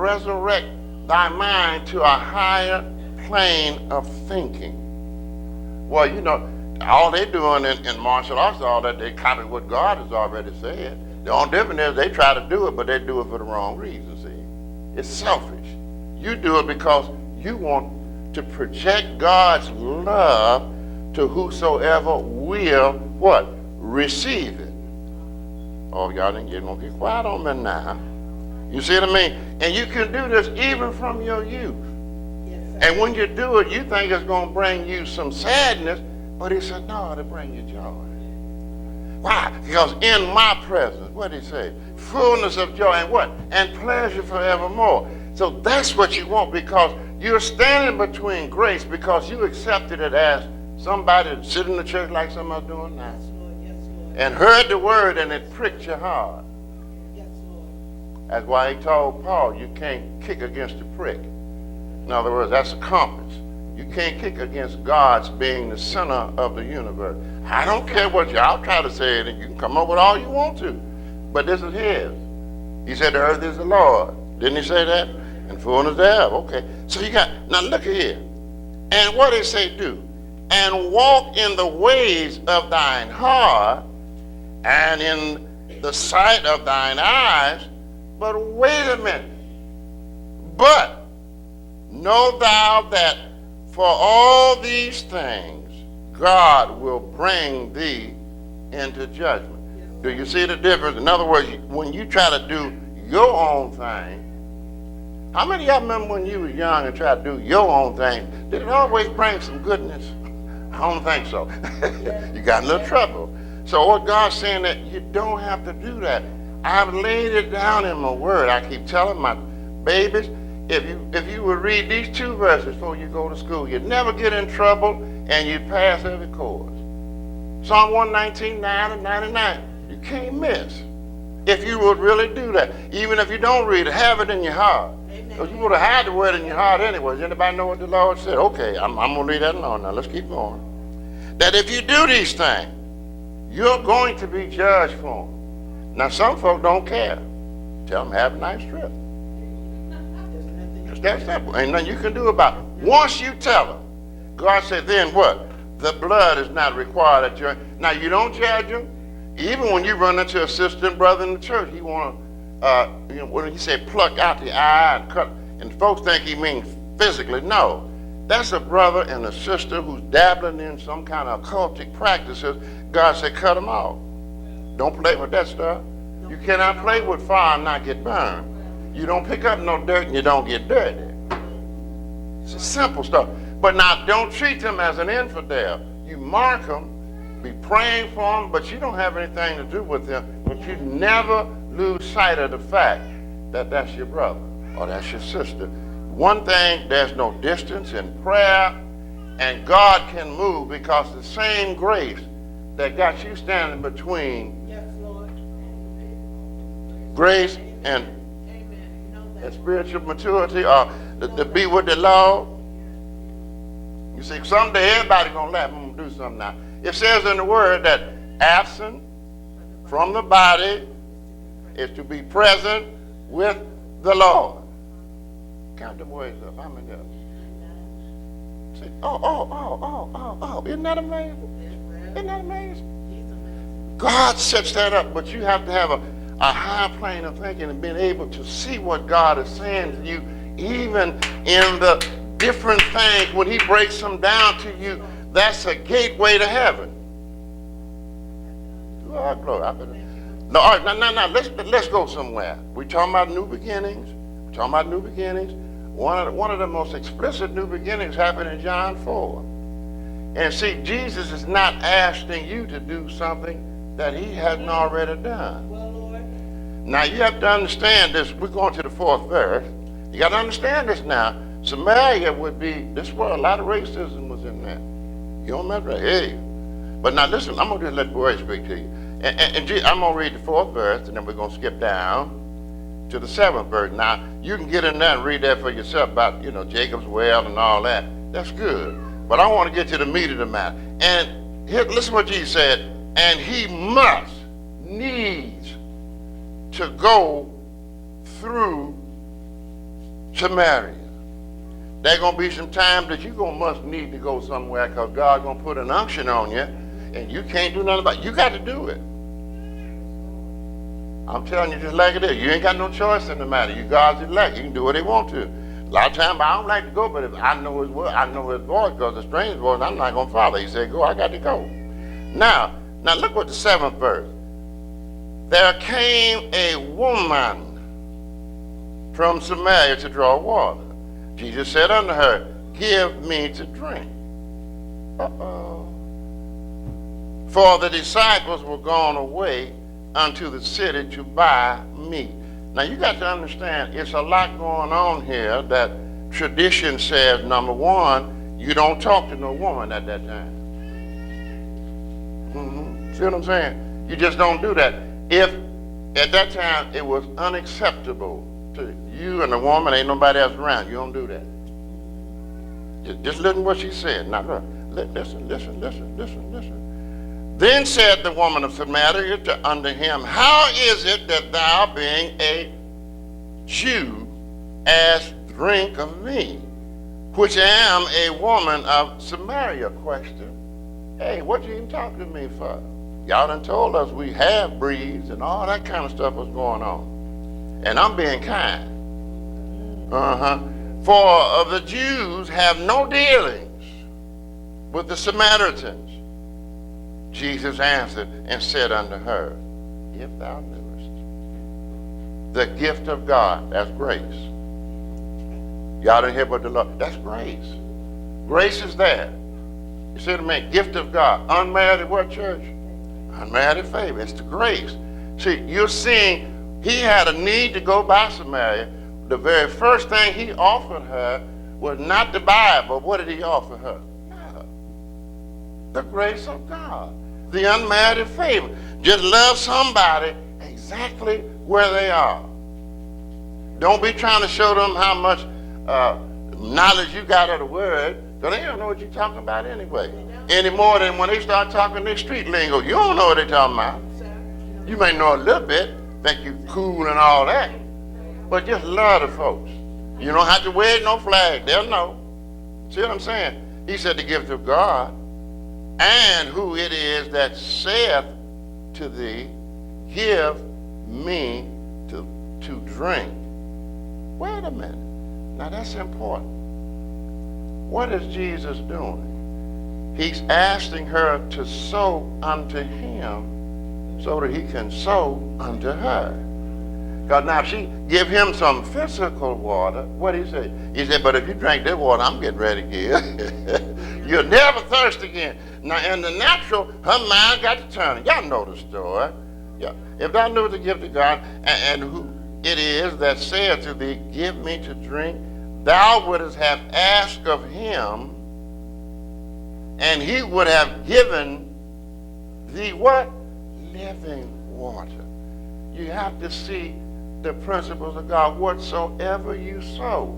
resurrect thy mind to a higher plane of thinking. Well, you know, all they're doing in martial arts, all that, they copy what God has already said. The only difference is they try to do it, but they do it for the wrong reason, see. It's selfish. You do it because you want to project God's love to whosoever will, what? Receive it. Oh, y'all ain't gonna get quiet on me now. You see what I mean? And you can do this even from your youth. And when you do it, you think it's going to bring you some sadness, but he said, no, it'll bring you joy. Why? Because in my presence, what did he say? Fullness of joy and what? And pleasure forevermore. So that's what you want, because you're standing between grace, because you accepted it as somebody that sit in the church like somebody's doing now. And heard the word and it pricked your heart. That's why he told Paul, you can't kick against the prick. In other words, that's a compass. You can't kick against God's being the center of the universe. I don't care what y'all try to say it, and you can come up with all you want to. But this is his. He said the earth is the Lord. Didn't he say that? And fullness thereof. Okay. So you got, now look at here. And what did he say do? And walk in the ways of thine heart, and in the sight of thine eyes. But wait a minute. But know thou that for all these things God will bring thee into judgment. Do you see the difference? In other words, when you try to do your own thing, how many of y'all remember when you were young and tried to do your own thing? Did it always bring some goodness? I don't think so. You got in a little trouble. So what God's saying, that you don't have to do that. I've laid it down in my word. I keep telling my babies, if you would read these 2 verses before you go to school, you'd never get in trouble and you'd pass every course. Psalm 119, 9 and 99. You can't miss. If you would really do that. Even if you don't read it, have it in your heart. Because you would have had the word in your heart anyways. Anybody know what the Lord said? Okay, I'm going to leave that alone now. Let's keep going. That if you do these things, you're going to be judged for them. Now, some folk don't care. Tell them, have a nice trip. It's that simple. Ain't nothing you can do about it. Once you tell them, God said, then what? The blood is not required at your... Now, you don't judge them. Even when you run into a sister and brother in the church, he want to, when he said pluck out the eye and cut, and folks think he means physically. No. That's a brother and a sister who's dabbling in some kind of occultic practices. God said, cut them off. Don't play with that stuff. You cannot play with fire and not get burned. You don't pick up no dirt and you don't get dirty. It's simple stuff. But now, don't treat them as an infidel. You mark them, be praying for them, but you don't have anything to do with them. But you never lose sight of the fact that that's your brother or that's your sister. One thing, there's no distance in prayer, and God can move, because the same grace that got you standing between grace and spiritual maturity, or to be with the Lord. You see, someday everybody's going to laugh and do something now. It says in the word that absent from the body is to be present with the Lord. Count the words up. How many of them? See, oh. Isn't that amazing? Isn't that amazing? God sets that up, but you have to have a high plane of thinking and being able to see what God is saying to you, even in the different things. When he breaks them down to you, that's a gateway to heaven. Oh, glory. No, all right, now, let's go somewhere. We're talking about new beginnings. One of the most explicit new beginnings happened in John 4. And see, Jesus is not asking you to do something that he hasn't already done. Now, you have to understand this. We're going to the 4th verse. You got to understand this now. Samaria would be, this where a lot of racism was in there. You don't remember? Hey. But now listen, I'm going to just let the word speak to you. And I'm going to read the 4th verse, and then we're going to skip down to the 7th verse. Now, you can get in there and read that for yourself about, Jacob's well and all that. That's good. But I want to get to the meat of the matter. And here, listen what Jesus said. And he must needs to go through Samaria. There's going to be some time that you're going to must need to go somewhere because God's going to put an unction on you and you can't do nothing about it. You got to do it. I'm telling you just like it is. You ain't got no choice in the matter. You God's elect. You can do what he want to. A lot of times I don't like to go, but if I know his word, I know his voice because the strange voice, I'm not going to follow. He said, go, I got to go. Now look what the 7th verse. There came a woman from Samaria to draw water. Jesus said unto her, give me to drink. For the disciples were gone away unto the city to buy meat. Now you got to understand, it's a lot going on here that tradition says, number one, you don't talk to no woman at that time. See what I'm saying? You just don't do that. If at that time it was unacceptable to you and the woman, ain't nobody else around, you don't do that. Just listen to what she said. Now look, listen. Then said the woman of Samaria unto him, how is it that thou, being a Jew, ask drink of me, which am a woman of Samaria? Question. Hey, what you even talking to me for? Y'all done told us we have breeds and all that kind of stuff was going on. And I'm being kind. For of the Jews have no dealings with the Samaritans. Jesus answered and said unto her, if thou knewest the gift of God, that's grace. Y'all didn't hear what the Lord, that's grace. Grace is there. You see what I mean? Gift of God. Unmerited what, church? Unmerited favor. It's the grace. See, you're seeing he had a need to go by Samaria. The very first thing he offered her was not the Bible. What did he offer her? Love. The grace of God. The unmerited favor. Just love somebody exactly where they are. Don't be trying to show them how much knowledge you got of the word, because they don't know what you're talking about anyway. Any more than when they start talking their street lingo. You don't know what they're talking about. You may know a little bit, think you cool and all that, but just love the folks. You don't have to wave no flag. They'll know. See what I'm saying? He said the gift of God, and who it is that saith to thee, give me to drink. Wait a minute. Now that's important. What is Jesus doing? He's asking her to sow unto him so that he can sow unto her. Because now if she give him some physical water, what did he say? He said, but if you drink this water, I'm getting ready to give. You'll never thirst again. Now in the natural, her mind got to turn. Y'all know the story. Yeah. If thou knew the gift of God, and who it is that saith to thee, give me to drink, thou wouldst have asked of him, and he would have given thee what? Living water. You have to see the principles of God. Whatsoever you sow,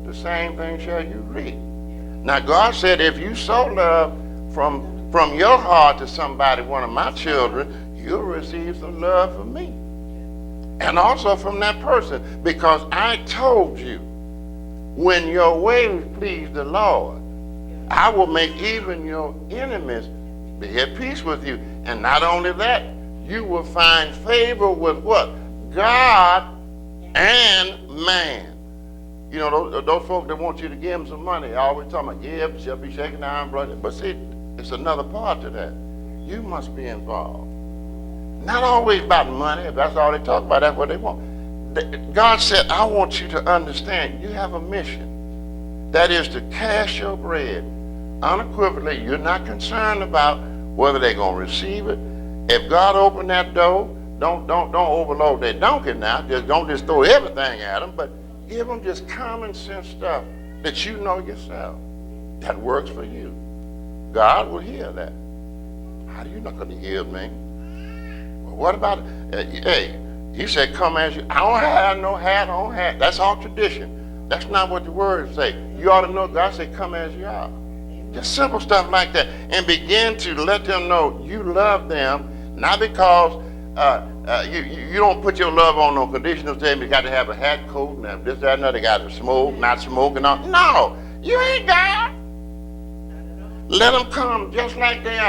the same thing shall you reap. Now God said, if you sow love from your heart to somebody, one of my children, you'll receive some love from me. And also from that person, because I told you, when your ways please the Lord, I will make even your enemies be at peace with you. And not only that, you will find favor with what? God and man. You know, those folk that want you to give them some money, always talking about give, shall be shaken down, brother. But see, it's another part to that. You must be involved. Not always about money. If that's all they talk about, that's what they want. God said, I want you to understand you have a mission. That is to cast your bread unequivocally. You're not concerned about whether they're going to receive it. If God opened that door, don't overload their donkey now. Don't just throw everything at them, but give them just common sense stuff that you know yourself that works for you. God will hear that. How are you not going to hear me? Well, what about hey, he said, come as you. I don't have no hat, I don't have. That's all tradition. That's not what the words say. You ought to know God said, come as you are. Just simple stuff like that. And begin to let them know you love them, not because You don't put your love on no conditional statement. You got to have a hat, coat, and have this, that, and other. Got to smoke, not smoke, and all. No, you ain't God. Let them come just like they are.